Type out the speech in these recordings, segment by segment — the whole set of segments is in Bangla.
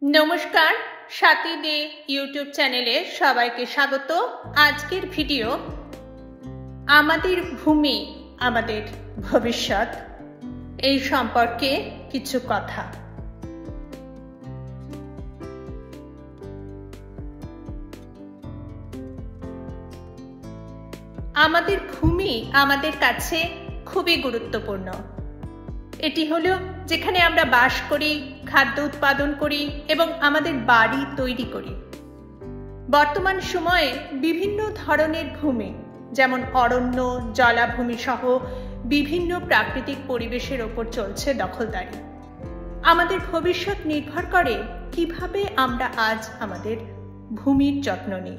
নমস্কার, সাথী দে ইউটিউব চ্যানেলে সবাইকে স্বাগত। আজকের ভিডিও আমাদের ভূমি আমাদের ভবিষ্যৎ এই সম্পর্কে কিছু কথা। আমাদের ভূমি আমাদের কাছে খুবই গুরুত্বপূর্ণ। এটি হলো যেখানে আমরা বাস করি, খাদ্য উৎপাদন করি এবং আমাদের বাড়ি তৈরি করি। বর্তমান সময়ে বিভিন্ন ধরনের ভূমি যেমন অরণ্য, জলাভূমি সহ বিভিন্ন প্রাকৃতিক পরিবেশের ওপর চলছে দখলদারি। আমাদের ভবিষ্যৎ নির্ভর করে কিভাবে আমরা আজ আমাদের ভূমির যত্ন নিই।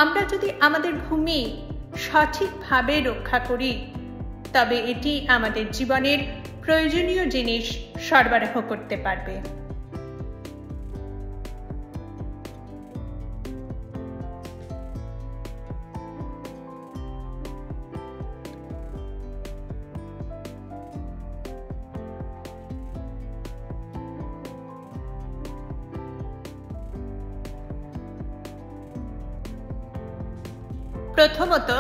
আমরা যদি আমাদের ভূমি সঠিকভাবে রক্ষা করি তবে এটি আমাদের জীবনের প্রয়োজনীয় জিনিস সরবরাহ করতে পারবে। প্রথমত,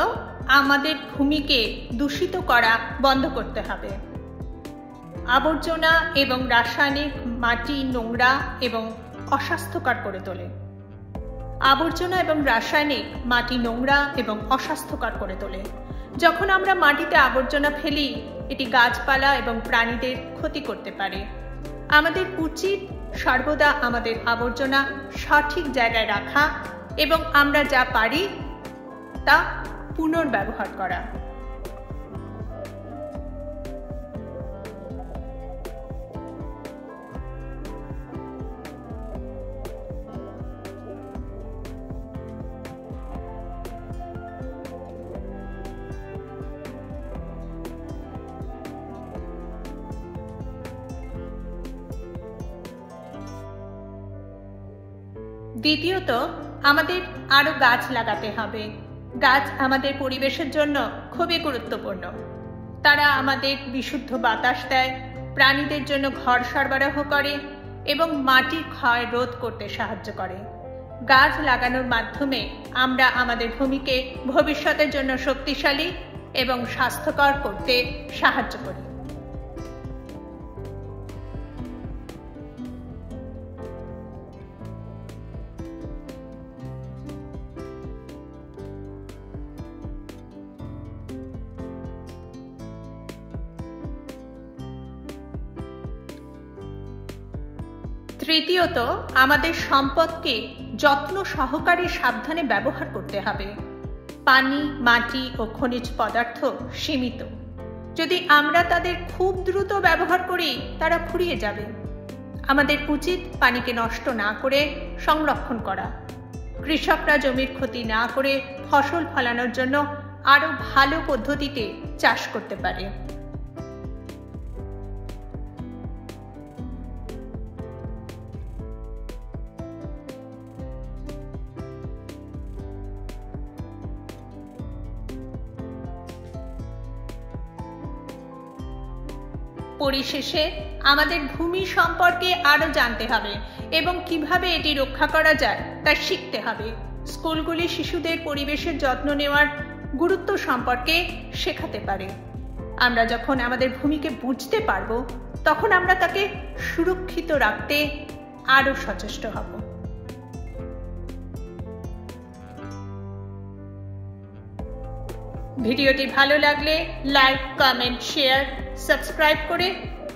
আমাদের ভূমিকে দূষিত করা বন্ধ করতে হবে। আবর্জনা এবং রাসায়নিক মাটি নোংরা এবং অস্বাস্থ্যকর করে তোলে। আবর্জনা এবং রাসায়নিক মাটি নোংরা এবং অস্বাস্থ্যকর করে তোলে। যখন আমরা মাটিতে আবর্জনা ফেলি, এটি গাছপালা এবং প্রাণীদের ক্ষতি করতে পারে। আমাদের উচিত সর্বদা আমাদের আবর্জনা সঠিক জায়গায় রাখা এবং আমরা যা পারি তা পুনর্ব্যবহার করা। দ্বিতীয়ত, আমাদের আরো গাছ লাগাতে হবে। গাছ আমাদের পরিবেশের জন্য খুবই গুরুত্বপূর্ণ। তারা আমাদের বিশুদ্ধ বাতাস দেয়, প্রাণীদের জন্য ঘর সরবরাহ করে এবং মাটির ক্ষয় রোধ করতে সাহায্য করে। গাছ লাগানোর মাধ্যমে আমরা আমাদের ভূমিকে ভবিষ্যতের জন্য শক্তিশালী এবং স্বাস্থ্যকর করতে সাহায্য করি। তৃতীয়ত, আমাদের সম্পদকে যত্ন সহকারে সাবধানে ব্যবহার করতে হবে। পানি, মাটি ও খনিজ পদার্থ সীমিত। যদি আমরা তাদের খুব দ্রুত ব্যবহার করি তারা ফুরিয়ে যাবে। আমাদের উচিত পানিকে নষ্ট না করে সংরক্ষণ করা। কৃষকরা জমির ক্ষতি না করে ফসল ফলানোর জন্য আরো ভালো পদ্ধতিতে চাষ করতে পারে। পরিশেষে আমাদের ভূমি সম্পর্কে আরো জানতে হবে এবং কিভাবে এটি রক্ষা করা যায় তা শিখতে হবে। স্কুলগুলি শিশুদের পরিবেশের যত্ন নেওয়ার গুরুত্ব সম্পর্কে শেখাতে পারে। আমরা যখন আমাদের ভূমিকে বুঝতে পারব তখন আমরা তাকে সুরক্ষিত রাখতে আরো সচেষ্ট হব। ভিডিওটি ভালো লাগলে লাইক, কমেন্ট, শেয়ার, সাবস্ক্রাইব করে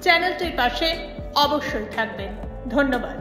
চ্যানেলটির পাশে অবশ্যই থাকবেন। ধন্যবাদ।